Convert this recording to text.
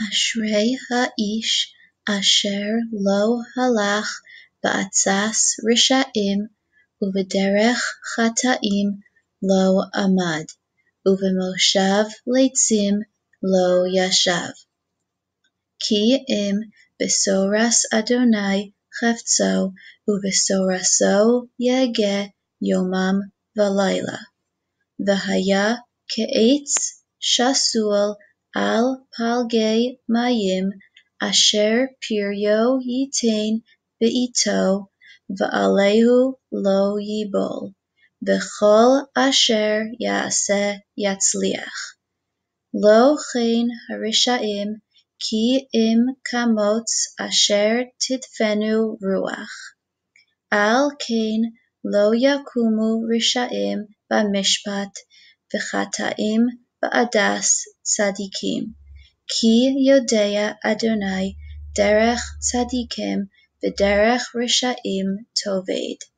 אשרי האיש אשר לא הלך בעצת רשעים ובדרך חטאים לא עמד ובמושב לצים לא ישב. כי אם בשורש אדוני חפצו ובשורשו יגע יומם ולילה. והיה כעץ שסול על פלגי מים אשר פריו ייתן בעתו ועליהו לא ייבול. בכל אשר יעשה יצליח. לא כן הרשעים כי אם כמוץ אשר תדפנו רוח. על כן לא יקומו רשעים במשפט וחטאים בעדת צדיקים. כי יודע אדוני דרך צדיקים ודרך רשעים תאבד.